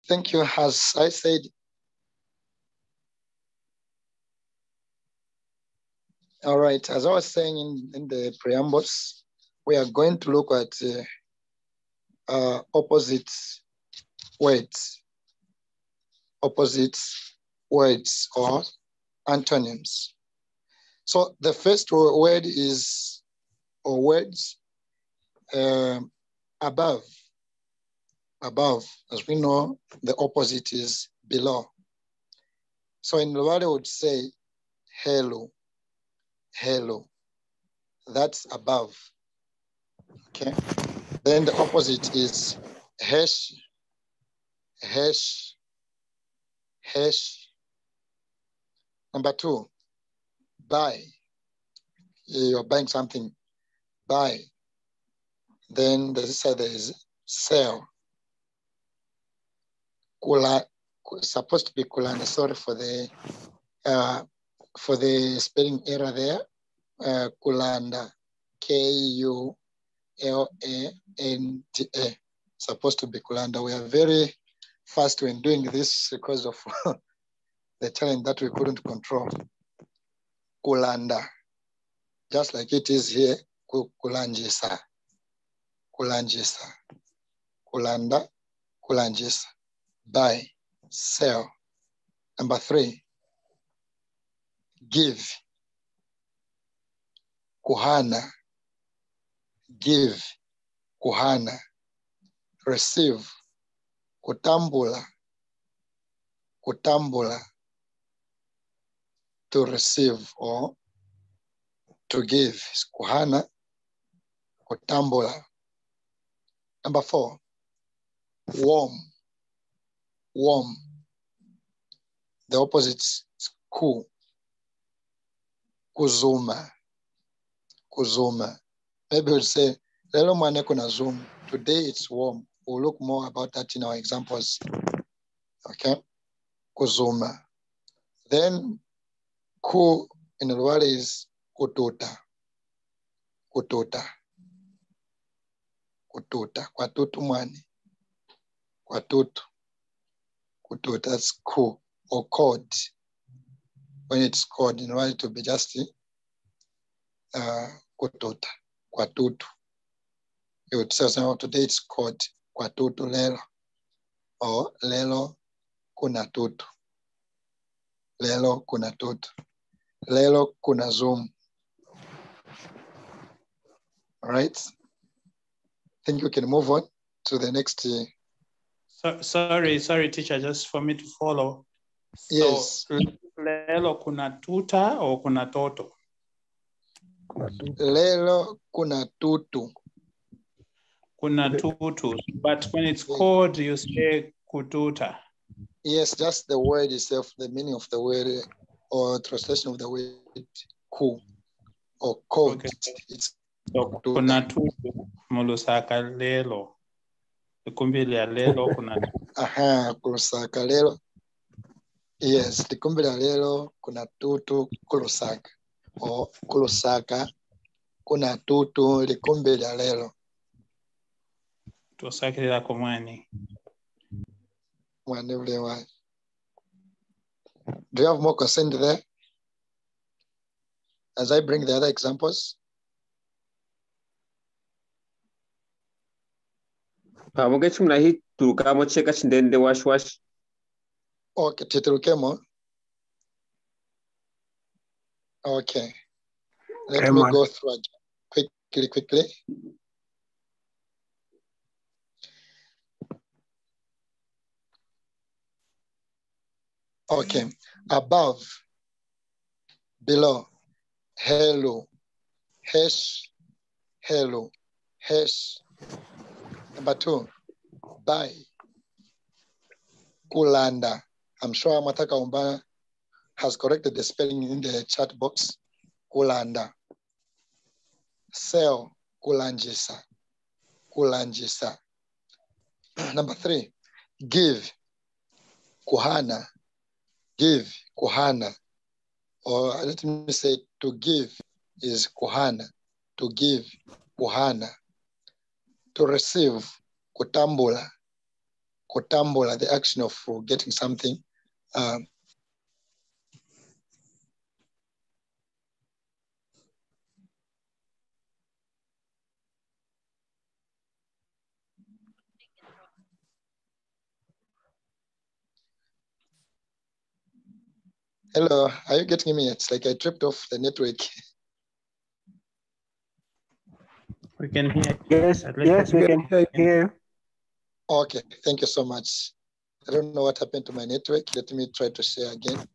Thank you. As I said, all right, as I was saying in the preambles, we are going to look at opposite words or antonyms. So the first word is, or words, above. Above, as we know, the opposite is below. So in Lwale would say hello, hello. That's above. Okay. Then the opposite is hash, hash, hash. Number two, buy. You're buying something, buy. Then the other side there is sell. Kula, supposed to be kulanda. Sorry for the spelling error there. Kulanda, Kulanda. Supposed to be kulanda. We are very fast when doing this because of the challenge that we couldn't control. Kulanda, just like it is here. Kulanjisa, kulanjisa, kulanda, kulanjisa. Buy, sell. Number three, give. Kuhana, give. Kuhana, receive. Kutambula, kutambula, to receive or to give. Kuhana, kutambula. Number four, warm. Warm. The opposite is cool. Kuzuma. Kuzuma. Maybe we'll say, Lelo mwane kuna zoom. Today it's warm. We'll look more about that in our examples. Okay? Kuzuma. Then ku in Lwale is kututa. Kututa. Kututa. Kwatutu mwani. Kwatutu. Kututa. That's ku or code. When it's called, in order to be just kututa. Kwatutu. You would say, oh, today it's called kwatutu lelo. Or lelo kuna tutu. Lelo kuna tutu. Lelo kuna zoom. All right. I think we can move on to the next. Sorry, teacher, just for me to follow. So, Yes. lelo kuna tuta or kuna toto? Lelo kuna tutu. Kuna tutu. But when it's called, you say kututa. Yes, just the word itself, the meaning of the word or translation of the word ku or code. Okay. It's so, kuna tutu mulusaka lelo. Likumbili ya lelo kuna tutu. Aha, kulusaka lelo. Yes, likumbili ya lelo kuna tutu kulusaka. O kulusaka kuna tutu likumbili ya lelo. Tusakilila kumwani. Mwani. Do you have more consent there? As I bring the other examples. Pamoja chumna hii tulukamo cheka chindende wash. Okay, titulukemo. Okay. Let me go through it quickly. Okay. Above, below, hello, hash, hello, hash. Number two, buy, kulanda. I'm sure Mataka Umbana has corrected the spelling in the chat box. Kulanda. Sell, kulanjisa, kulanjisa. Number three, give, kuhana, give, kuhana. Or let me say to give is kuhana, to give, kuhana. To receive, kutambula, kutambula, the action of getting something. Hello, are you getting me? It's like I tripped off the network. We can hear. Yes, yes, we can hear you. Okay, thank you so much. I don't know what happened to my network. Let me try to share again.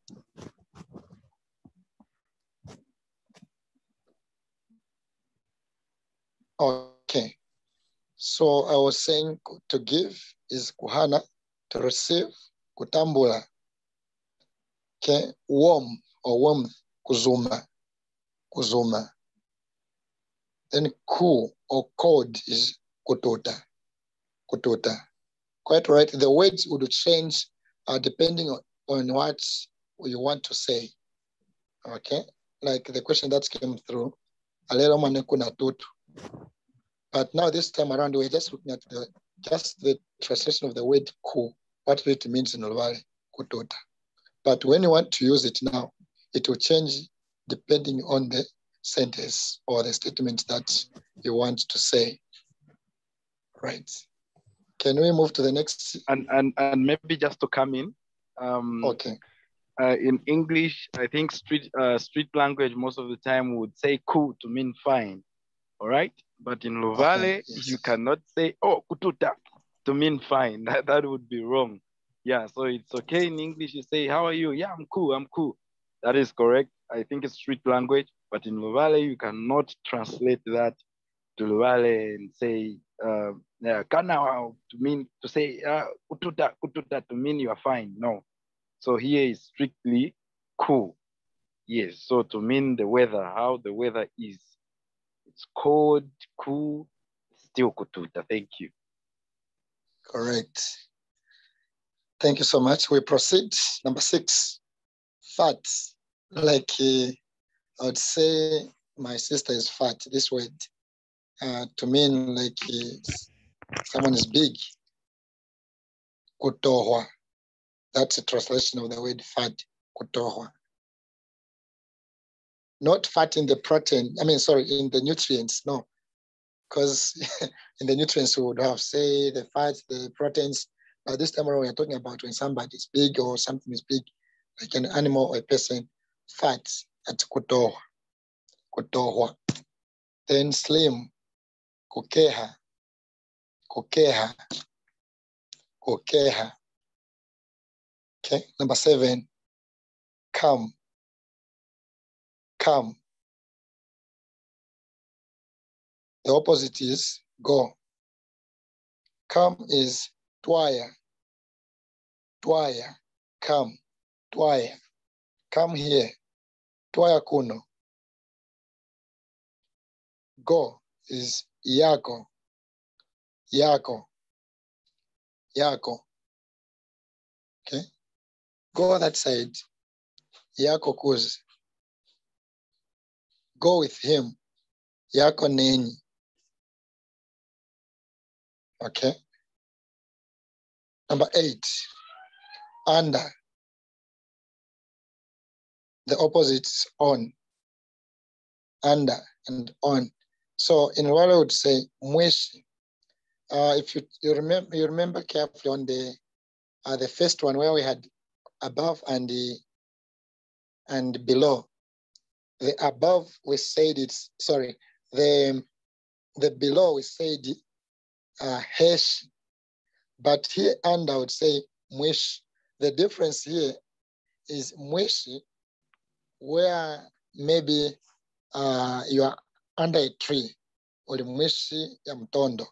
Okay, so I was saying to give is kuhana, to receive, kutambula. Okay, warm or warmth, kuzuma, kuzuma. Then cool or cold is kutota, kutota. Quite right. The words would change depending on what you want to say. Okay, like the question that came through. But now this time around, we're just looking at the translation of the word cool, what it means in Olwale, kutota. But when you want to use it now, it will change depending on the sentence or the statement that you want to say. Right. Can we move to the next? And maybe just to come in. Okay. In English, I think street language most of the time would say cool to mean fine. All right. But in Luvale, yes. You cannot say, oh, kututa to mean fine. That would be wrong. Yeah, so it's okay in English. You say, how are you? Yeah, I'm cool. I'm cool. That is correct. I think it's street language. But in Luvale, you cannot translate that to Luvale and say, kana to say, kututa to mean you are fine. No. So here is strictly cool. Yes. So to mean the weather, how the weather is. It's cold, cool, still kututa. Thank you. Correct. Thank you so much. We proceed. Number 6, fat. Like I would say my sister is fat, this word. To mean like someone is big. Kutohwa. That's a translation of the word fat, kutohwa. Not fat in the protein, in the nutrients, no. Because in the nutrients we would have, say, the fats, the proteins. But this time around, we're talking about when somebody is big or something is big, like an animal or a person, fats at kutohwa. Kutohwa. Then slim, kukeha. Kukeha. Kukeha. Okay, number 7, come. Come. The opposite is go. Come is twaya. Twaya. Come. Twaya. Come here. Twaya kuno. Go is yako. Yako. Yako. Okay. Go that side. Yako kuzi. Go with him. Yako neni. Okay. Number 8, under. The opposite is on. Under and on. So in what I would say, mwishi. If you remember carefully on the first one where we had above and below. The above we said it's the below we said hesh, but here under I would say mwishi. The difference here is mwishi, where maybe you are under a tree, or mwishi ya mtondo,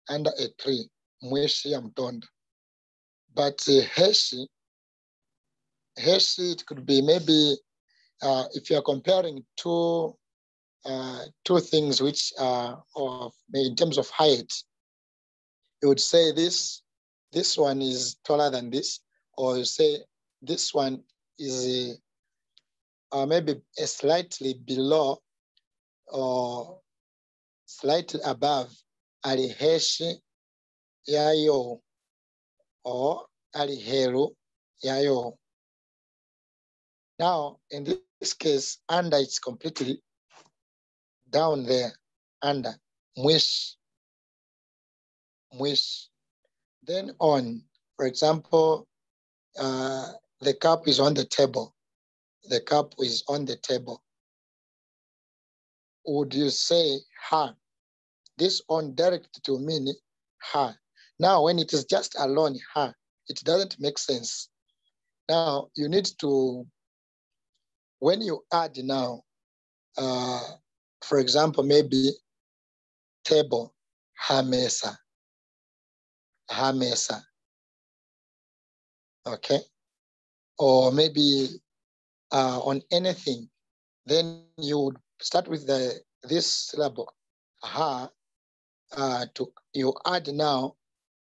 under a tree, mwishi ya mtondo. But heshi, it could be maybe if you are comparing two things which are in terms of height, you would say this one is taller than this, or you say this one is maybe a slightly below or slightly above aliheshi yayo or ali helu yayo. Now, in this case, under it's completely down there, under, mwish. Then on, for example, the cup is on the table. The cup is on the table. Would you say ha? This on direct to mean ha. Now, when it is just alone ha, it doesn't make sense. Now, you need to, when you add now, for example, maybe table, hamesa. Okay? Or maybe on anything, then you would start with this syllable, ha, you add now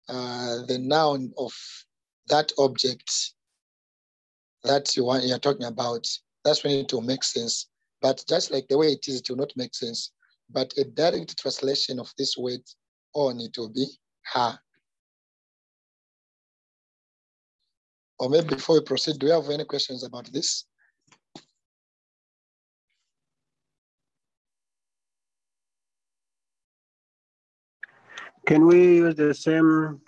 the noun of that object that you're talking about. That's when it will make sense. But just like the way it is, it will not make sense. But a direct translation of this word on, it will be ha. Or maybe before we proceed, do you have any questions about this? Can we use the same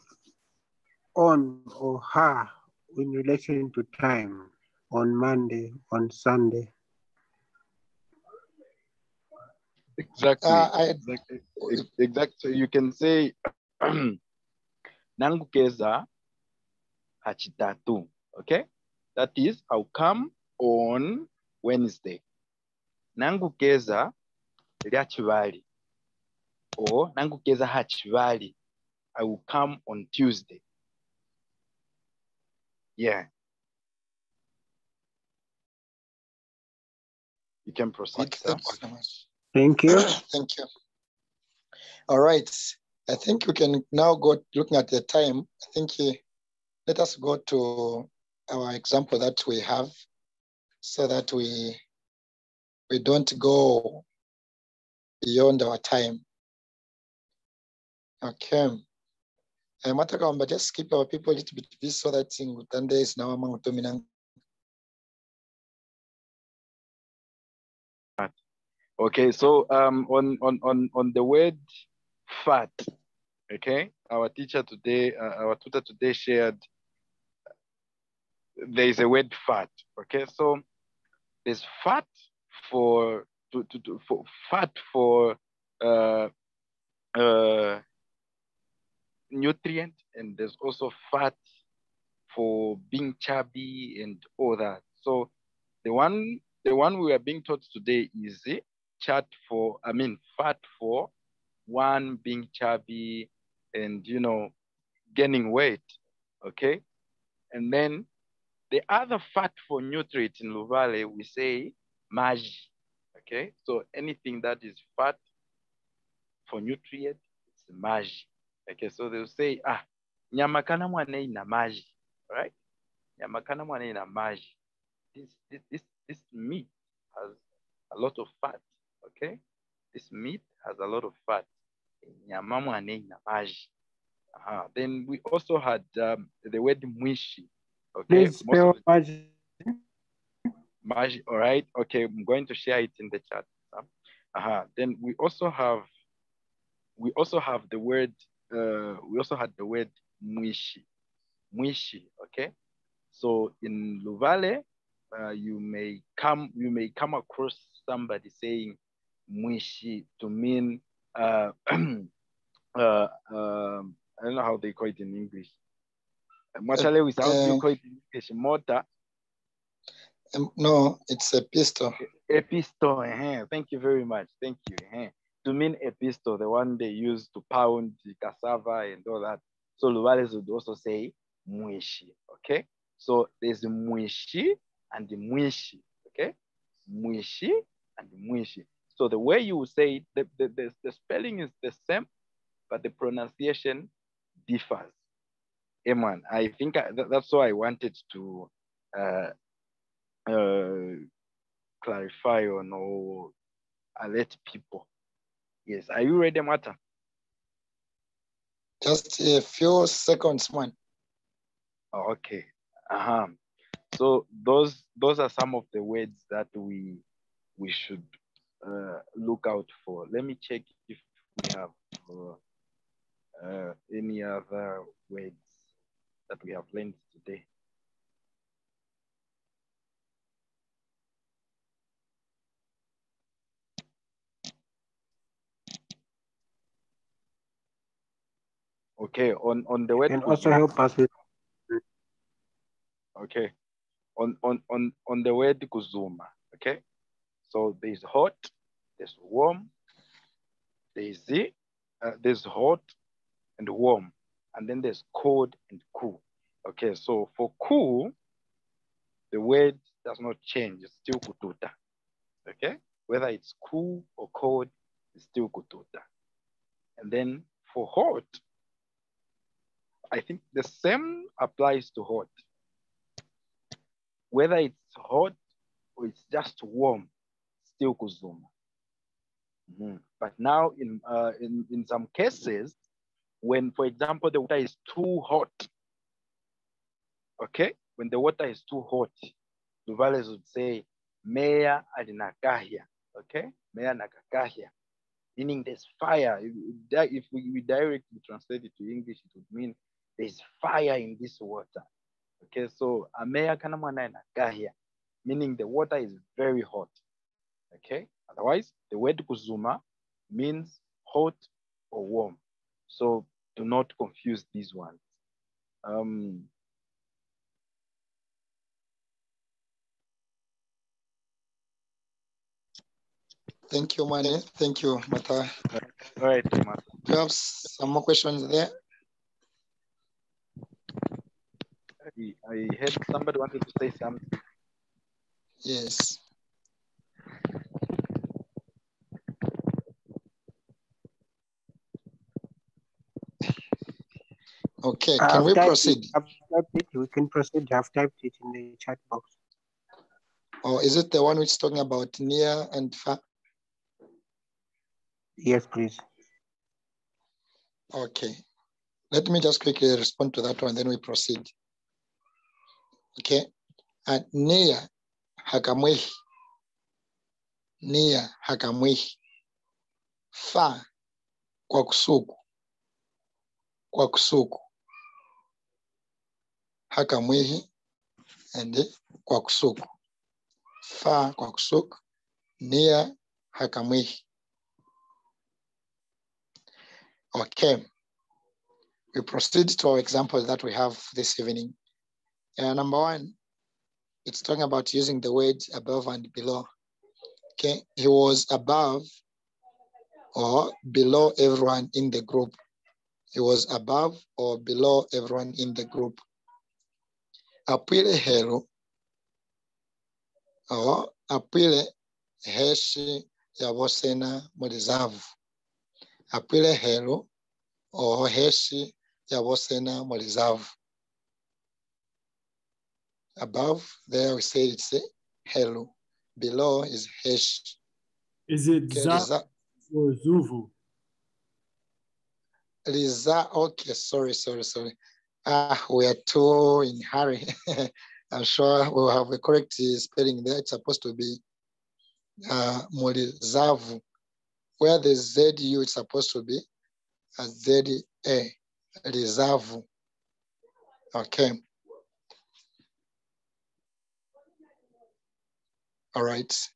on or ha in relation to time on Monday, on Sunday? Exactly. Exactly. So you can say nangukeza hachitatu. Okay? That is, I'll come on Wednesday. Nangukeza lyachivali. Or nangukeza hachivali. I will come on Tuesday. Yeah. You can proceed. Okay, thank you so much. Thank you. Thank you. All right. I think we can now go looking at the time. I think let us go to our example that we have so that we don't go beyond our time. Okay. Just keep our people a little bit busy so that Ngutande is now among dominant. Okay, so on the word fat, okay, our tutor today shared there is a word fat. Okay, so there's fat for nutrient, and there's also fat for being chubby and all that. So the one we are being taught today is fat for one being chubby and gaining weight. Okay, and then the other fat for nutrient in Luvale we say maji. Okay, so anything that is fat for nutrient, it's maji. Okay, so they'll say nyama kana mwane ina maji, right? Nyama kana mwane ina maji. This meat has a lot of fat. Okay, this meat has a lot of fat. Nyama mwane ina maji. Then we also had the word mwishi. Okay, Please spell maji. Maji, all right. Okay, I'm going to share it in the chat. Then we also have the word. We also had the word mwishi. Okay, so in Luvale, you may come across somebody saying mwishi to mean I don't know how they call it in English. Mwachale, without you call it in English, mortar. No, it's a pistol. A pistol. Thank you very much. Thank you. To mean a pistol, the one they use to pound the cassava and all that. So Luvales would also say mwishi. Okay. So there's mwishi and the mwishi. Okay. Mwishi and mwishi. So the way you would say it, the spelling is the same, but the pronunciation differs. Eman, I think that's why I wanted to clarify or alert people. Yes, are you ready, Mata? Just a few seconds, man. Okay. So those are some of the words that we should look out for. Let me check if we have any other words that we have learned today. Okay, on the word. You can also help us with. Okay, on the word kuzuma. Okay, so there's hot, there's warm, there's hot and warm, and then there's cold and cool. Okay, so for cool, the word does not change, it's still kututa. Okay, whether it's cool or cold, it's still kututa. And then for hot, I think the same applies to hot. Whether it's hot or it's just warm, still kuzuma. But now in some cases, when, for example, the water is too hot, okay? When the water is too hot, the Duvales would say, Meya alinakahia, okay? Meya nakakahia, meaning there's fire. If we directly translate it to English, it would mean there's fire in this water. Okay, so Ameya kanamwana nakahia, meaning the water is very hot. Okay, otherwise, the word kuzuma means hot or warm. So do not confuse these ones. Thank you, Mane. Thank you, Mata. All right, Mata. Do you have some more questions there? I heard somebody wanted to say something. Yes. Okay, can we proceed? We can proceed. I've typed it in the chat box. Or is it the one which is talking about near and far? Yes, please. Okay. Let me just quickly respond to that one, then we proceed. Okay. And near hakamwehi. Near hakamwehi. Fa kwa kusuku. Kwa kusuku. Hakamwehi and kwa kusuku. Fa kwa kusuku. Near hakamwehi. Okay. We proceed to our examples that we have this evening. Number one, it's talking about using the words above and below. Okay, he was above or below everyone in the group. He was above or below everyone in the group. Apwile hero or apwile heshi yabosena molizavu. Apwile hero or heshi yabosena molizavu. Above, there we say it's helo. Below is hesh. Is it Okay, za or zuvu? Liza, okay, sorry. We are too in hurry. I'm sure we'll have a correct spelling there. It's supposed to be Molizavu. Where the ZU, it's supposed to be a ZA, Lizavu. Okay. All right.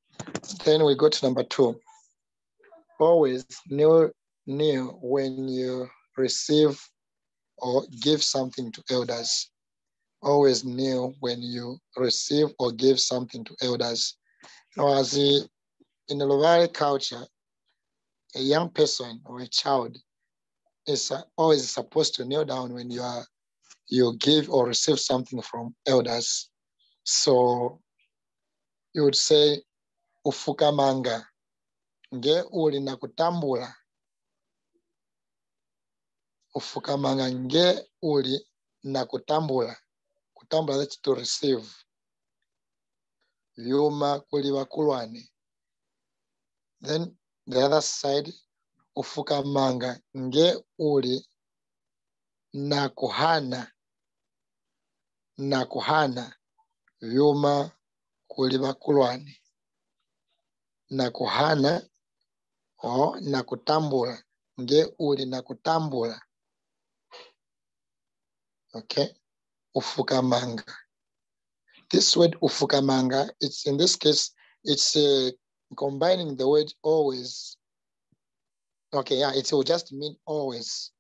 Then we go to number two. Always kneel when you receive or give something to elders. Always kneel when you receive or give something to elders. Now, as in the Luvale culture, a young person or a child is always supposed to kneel down when you give or receive something from elders. So you would say, ufukamanga, nge uli na kutambula. Ufukamanga nge uli na kutambula. Kutambula, that's to receive. Vyuma kuliwa kulwane. Then the other side, ufukamanga nge uli na kuhana. na kuhana vyuma kuli bakulwane. Na kuhana o na kutambula nge uli na kutambula. Okay, ufukamanga. This word ufukamanga, it's in this case, it's combining the word always. Okay, yeah, it will just mean always.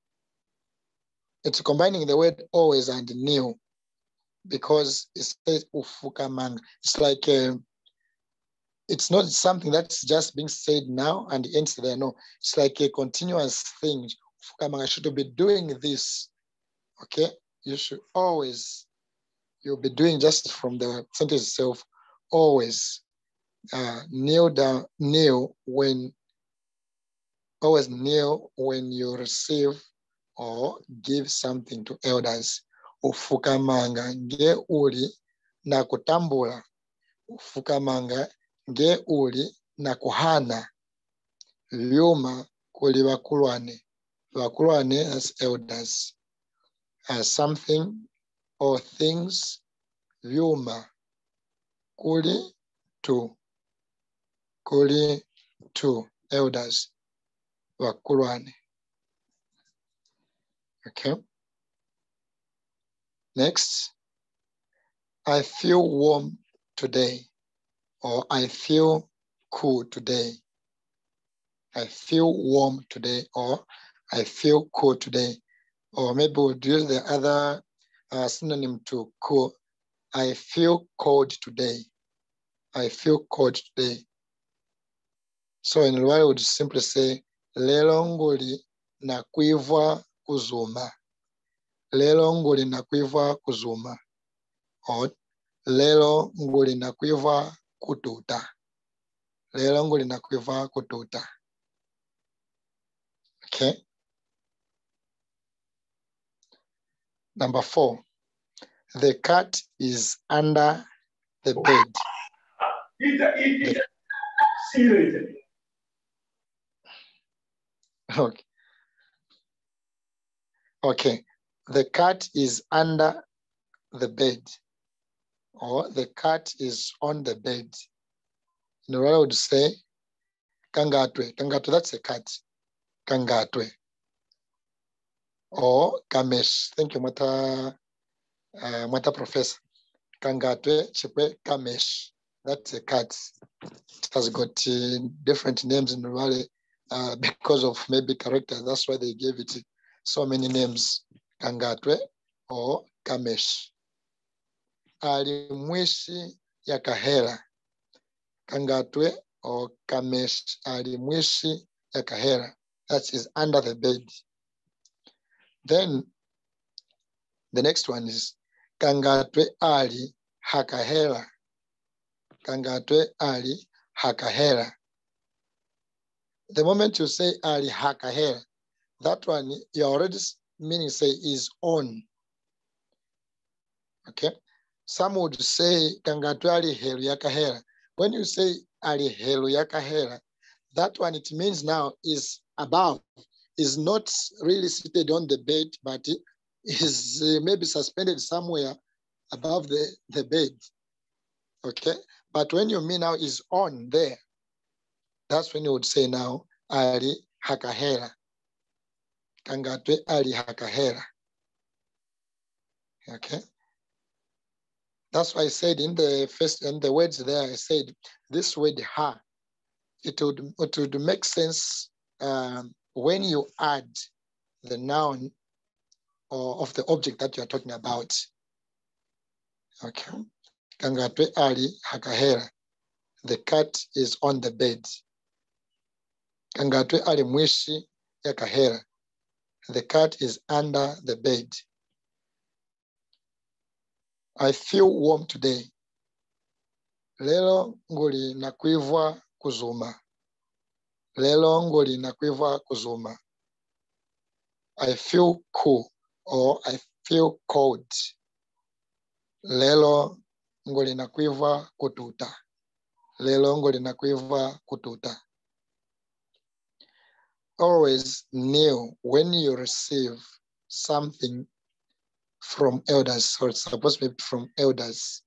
It's combining the word always and new, because it says ufukamanga. It's like it's not something that's just being said now and ends there. No, it's like a continuous thing. Ufukamanga should be doing this. Okay, you should always. You'll be doing just from the sentence itself, always. Kneel down, always kneel when you receive or give something to elders. Ufukamanga nge uli na kutambula. Ufukamanga nge uli na kuhana vyuma kuli bakulwane. Bakulwane as elders. Something or things, vyuma kuli to elders bakulwane. Okay. Next, I feel warm today, or I feel cool today. I feel warm today, or I feel cool today. Or maybe we'll use the other synonym to cool. I feel cold today. I feel cold today. So in Rwanda, we would simply say, lelo nguli na kuivwa kuzuma. Lelo nguli na kuivwa kuzuma. Or lelo nguli na kuivwa kututa. Lelo nguli na kuivwa kututa. Okay. Number 4. The cat is under the bed. Okay. Okay. The cat is under the bed, or the cat is on the bed. In Rwanda, I would say kangatwe. Kangatwe, that's a cat. Kangatwe. Or kamesh. Thank you, Mata Professor. Kangatwe, chipwe, kamesh. That's a cat. It has got different names in Rwanda because of maybe character. That's why they gave it so many names. Kangatwe or kamesh. Ali mwishi ya kahera. Kangatwe or kamesh ali mwishi ya kahera. That is under the bed. Then the next one is kangatwe ali hakahera. Kangatwe ali hakahera. The moment you say ali hakahera, that one you already meaning say is on. Okay. Some would say kangatwe ali helu yakahera. When you say ali helu yakahera, that one it means now is above, is not really seated on the bed, but is maybe suspended somewhere above the bed. Okay. But when you mean now is on there, that's when you would say now ali hakahera. Kangatwe ali hakahera. Okay. That's why I said in the first, and the words there, I said this word ha, it would make sense when you add the noun or of the object that you are talking about. Okay. Kangatwe ali hakahera. The cat is on the bed. Kangatwe ali mwishi ya kahera. The cat is under the bed. I feel warm today. Lelo nguli na kuivwa kuzuma. Lelo nguli na kuivwa kuzuma. I feel cool or I feel cold. Lelo nguli na kuivwa kututa. Lelo nguli na kuivwa kututa. Always kneel when you receive something from elders, so it's supposed to be from elders.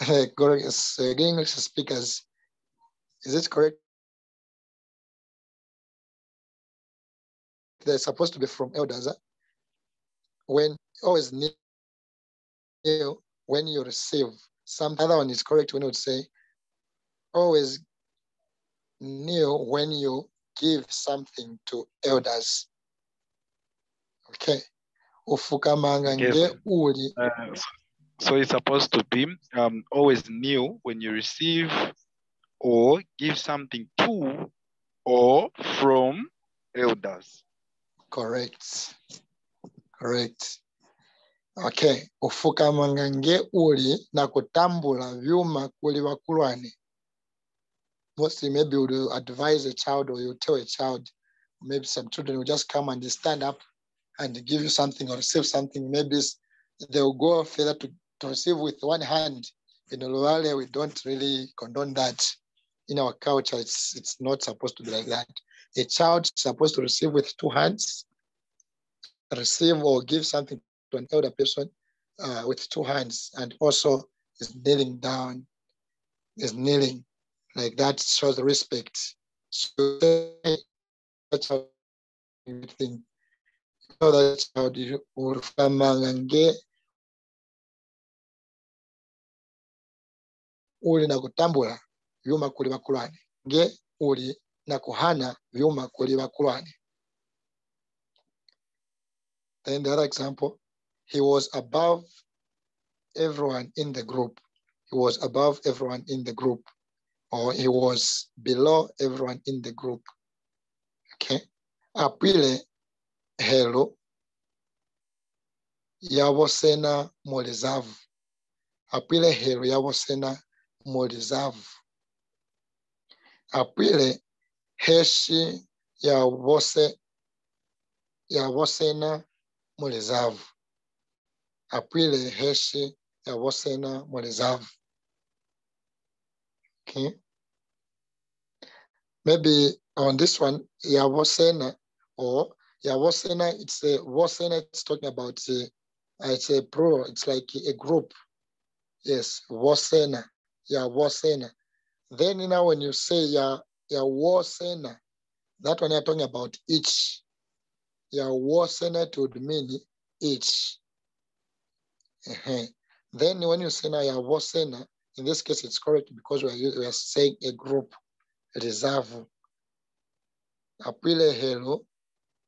English speakers, is it correct? They're supposed to be from elders. When always kneel when you receive. Some other one is correct when you would say always kneel when you give something to elders. Okay. Ufukamanga nge uli. So it's supposed to be always kneel when you receive or give something to or from elders. Correct. Correct. Okay. Ufukamanga nge uli na kutambula vyuma kuli wakulwane. Mostly maybe you will advise a child or you tell a child, maybe some children will just come and they stand up and give you something or receive something. Maybe they'll go further to receive with one hand. In Oluwale, we don't really condone that. In our culture, it's not supposed to be like that. A child is supposed to receive with two hands, receive or give something to an elder person with two hands, and also is kneeling down, is kneeling. Like that shows respect. So that's how you think. So that's how you uli na kutambula vyuma kuli bakulwane. Nge uli na kuhana vyuma kuli bakulwane. Then the other example, he was above everyone in the group. He was above everyone in the group. Or he was below everyone in the group. Okay. Apile helo yawosena molezavu. Apile helo yawosena molezavu. Apile heshi yawosena molezavu. Apile heshi yawosena molezavu. Okay. Maybe on this one, Yavosena or Yavosena, it's a Vosena, it's talking about it's a plural, it's like a group. Yes, Vosena, Yavosena. Then when you say Yavosena, that one you're talking about each. Yavosena would mean each. Then when you say Yavosena, in this case it's correct because we are saying a group. Reserve. Apile helo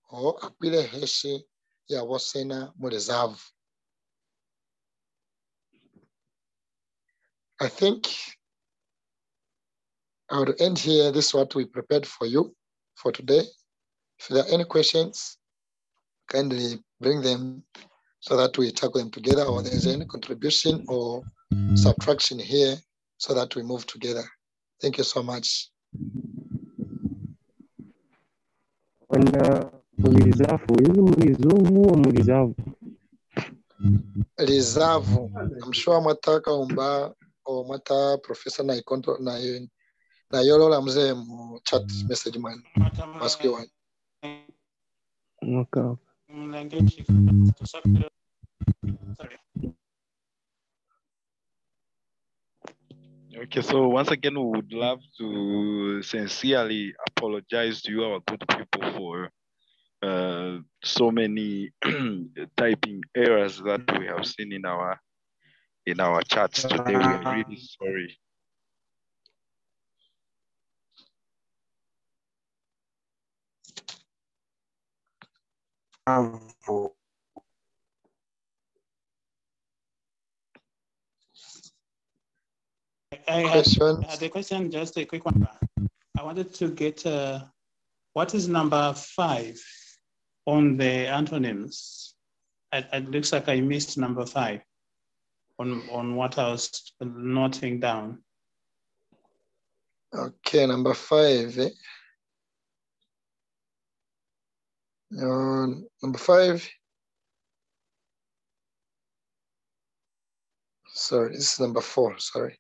or apile heshi ya wasena mu reserve. I think I will end here. This is what we prepared for you for today. If there are any questions, kindly bring them so that we tackle them together, or there's any contribution or subtraction here so that we move together. Thank you so much. Reserve. I'm sure Mataka Umba or Mata Professor Naikonto na yolola mzee mu chat message man. Ask you one. Okay. Okay, so once again, we would love to sincerely apologize to you, our good people, for so many typing errors that we have seen in our chats today. We are really sorry. I had a question, just a quick one. I wanted to get what is number 5 on the antonyms? It looks like I missed number 5 on what I was noting down. Okay, number 5. Number 5. Sorry, this is number 4. Sorry.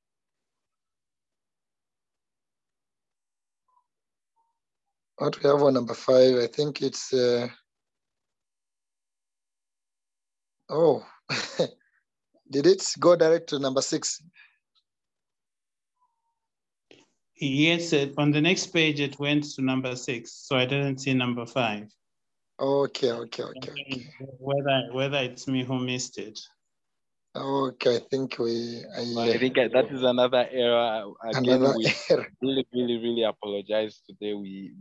What we have on number 5, I think it's Oh, did it go direct to number 6? Yes, on the next page it went to number 6, so I didn't see number 5. Okay. Whether it's me who missed it. Okay, I think I think that is another error. Again, we really apologize today. We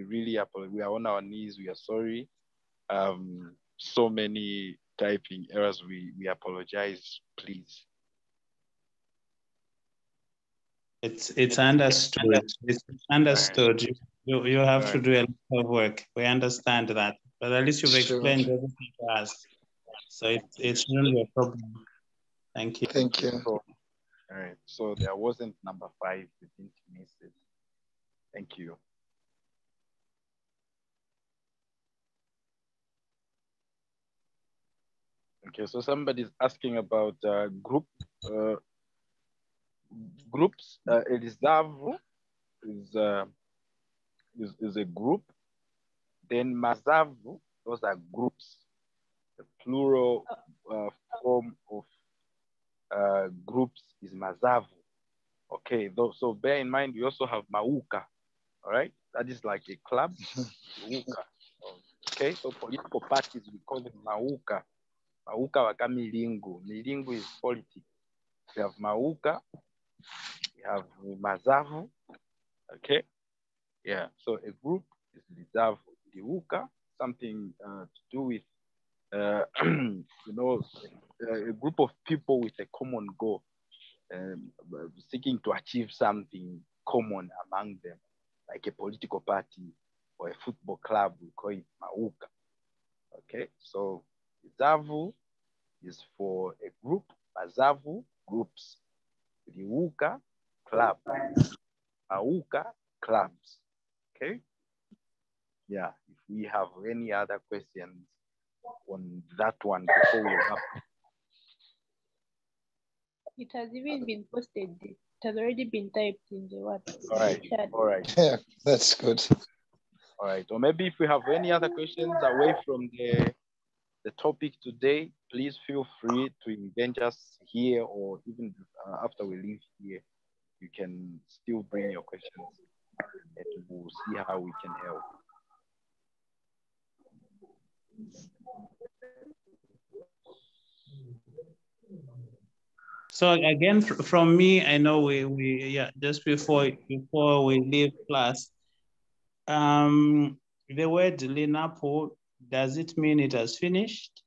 really apologize. We are on our knees. We are sorry. So many typing errors. We apologize, please. It's understood. It's understood. Right. You have to do a lot of work. We understand that, but at least you've explained everything to us, so it's really a problem. Thank you. Thank you. All right. So there wasn't number 5. We didn't miss it. Thank you. Okay. So somebody's asking about groups. Elizavu is a group. Then Mazavu, those are groups. The plural form of groups is Mazavu. Okay, so bear in mind, we also have Mauka. All right, that is like a club. Mauka. Okay, so political parties, we call them Mauka. Mauka waka Milingu. Milingu is politics. We have Mauka. We have Mazavu. Okay, yeah. So a group is Lizavu. Liuka, something to do with you know, a group of people with a common goal, seeking to achieve something common among them, like a political party or a football club. We call it Mauka. Okay, so Zavu is for a group. Mazavu, groups. Liuka, club. Mauka, clubs. Okay. Yeah, if we have any other questions on that one before we wrap. It has even been posted. It has already been typed in the WhatsApp. All right. Yeah, that's good. All right. Or maybe if we have any other questions away from the topic today, please feel free to engage us here, or even after we leave here, you can still bring your questions and we'll see how we can help. So again, from me, I know we just before we leave class, the word Linapo, does it mean it has finished?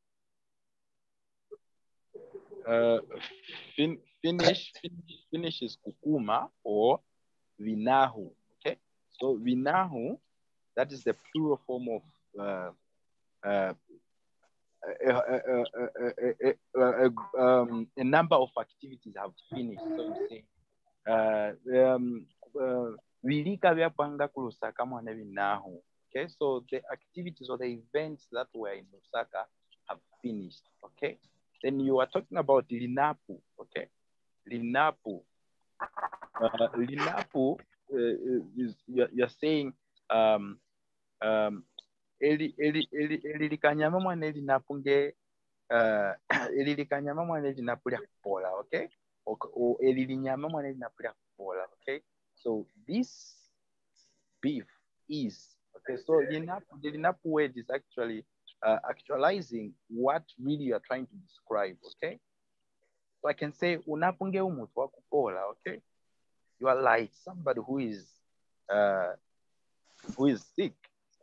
Finish is kukuma or vinahu. Okay, so vinahu, that is the plural form of a number of activities have finished. So you say vilika vya panga ku Lusaka mwana vinahu. Okay, so the activities or the events that were in Lusaka have finished. Okay, then you are talking about Linapu. Okay, Linapu. Linapu is you're saying elilikanyama mwana elinapunge elilikanyama mwana elinapulya kupola. Okay, or elilinyama mwana elinapulya kupola. Okay, so this beef is okay. So the Linapu word is actually actualizing what really you are trying to describe. Okay, so I can say unapunge umutu wa kupola. Okay, you are like somebody who is sick.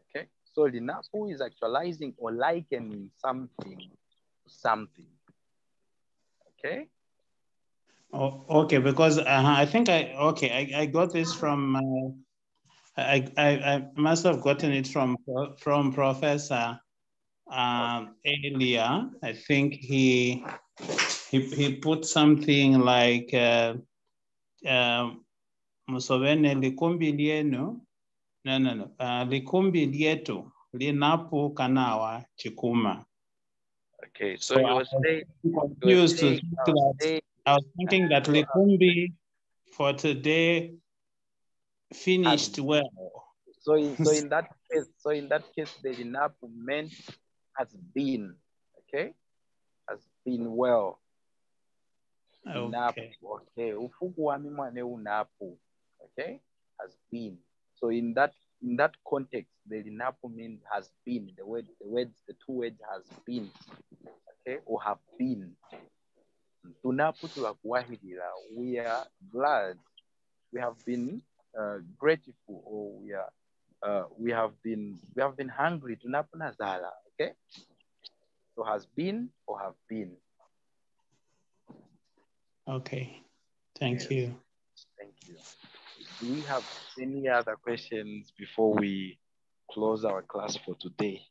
Okay, so Linapu is actualizing or likening something to something. Okay. Oh, okay, because I think I got this from I must have gotten it from Professor earlier. I think he put something like Musovene likumbi lienu no likumbi lietu linapu kanawa chikuma. Okay, so you were saying confused. I was thinking that likumbi for today finished well. So in that case, the Linapu meant has been. Okay. been well. Okay. Okay. Ufuku wami mwane unapo. Okay. Has been. So in that context, the linapo means has been. The two words has been. Okay, or have been. Tunapo tulakuwahilila. We are glad. We have been grateful, or we have been hungry. Tunapo nazala. Okay. So has been or have been. Okay. Thank you. Thank you. Do we have any other questions before we close our class for today?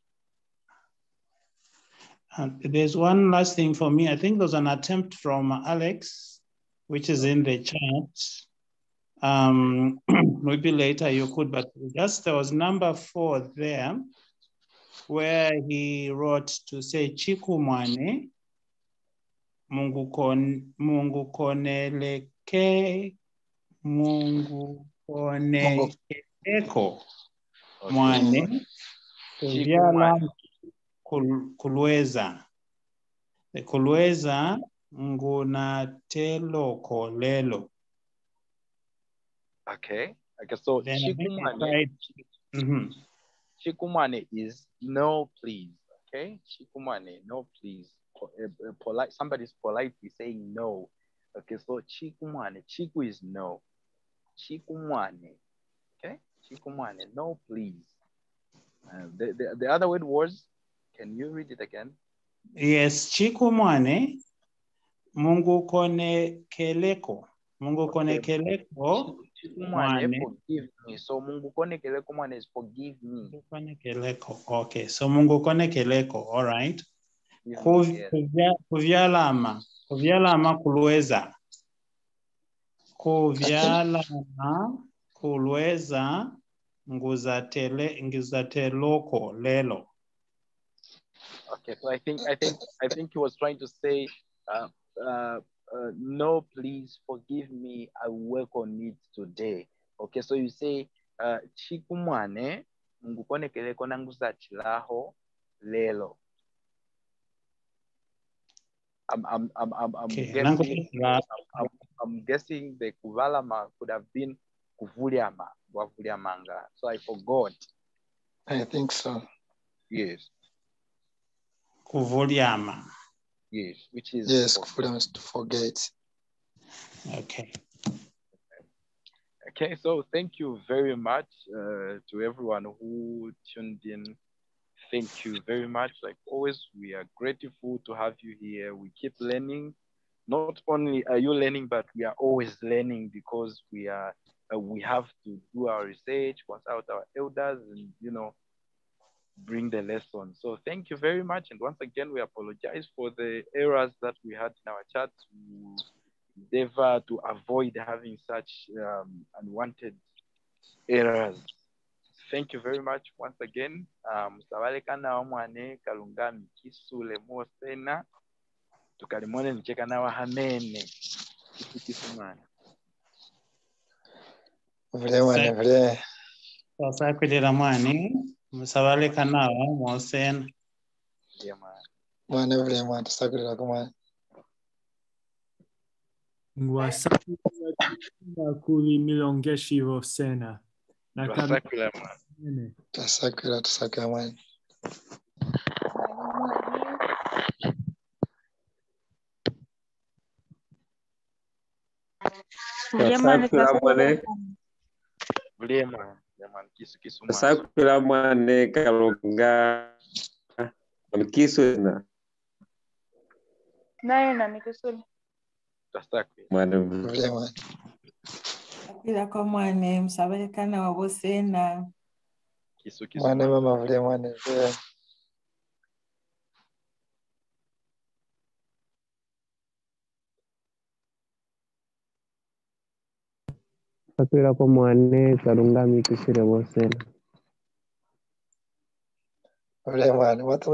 There's one last thing for me. I think there's an attempt from Alex, which is in the chat. Maybe later you could, but just there was number 4 there, where he wrote to say Chikumwane Mungu koneleke Mungu konekeleko mwane kuvyala kulweza ngunateloko lelo. Okay. So Chikumwane. Chikumwane is no please. Okay. Chikumwane, no please. Polite. Somebody's politely saying no. Okay. So Chikumwane. Chiku is no. Chikumwane. Okay. Chikumwane, no please. The other word was. Can you read it again? Yes. Chikumwane Mungu konekeleko. Mungu konekeleko. Chikumwane, forgive me. So Mungu konekeleko mwane is forgive me. Mungu konekeleko. Okay. So Mungu konekeleko. All right. Kuvyalama kulweza. Kuvyalama kulweza ngizateloko lelo. Okay, so I think he was trying to say, no, please forgive me. I will work on it today. Okay, so you say, Chikumwane, Mungu konekeleko nanguzatilaho lelo. I'm guessing the kuvalama could have been kuvuliama, wavuliamanga. So I forgot. I think so. Yes. Kuvuliama. Yes, which is kuvuliama is to forget. Okay. Okay, so thank you very much to everyone who tuned in. Thank you very much. Like always, we are grateful to have you here. We keep learning. Not only are you learning, but we are always learning because we have to do our research, consult our elders, and bring the lesson. So thank you very much. And once again, we apologize for the errors that we had in our chat. We endeavor to avoid having such unwanted errors. Thank you very much once again. Musabalekana omwane kalungami kisule mosena tukalimone nicheka na wahamene kisumana. Vile. Sasa kujira mwani musabalekana mosena. Mwane vile mwane tusakulira kumwane. Ngwasakula kuli milongeshi vosena. Tasakura mwane. Tasakura mwane kalunga mikisuna. Naye na mikisuna. Mwane Bila kwa mwane msabalekana wabosena. Mwane mama vile mwane vile. Sapira kwa mwane karungami kisire bosena. Vile mwane watu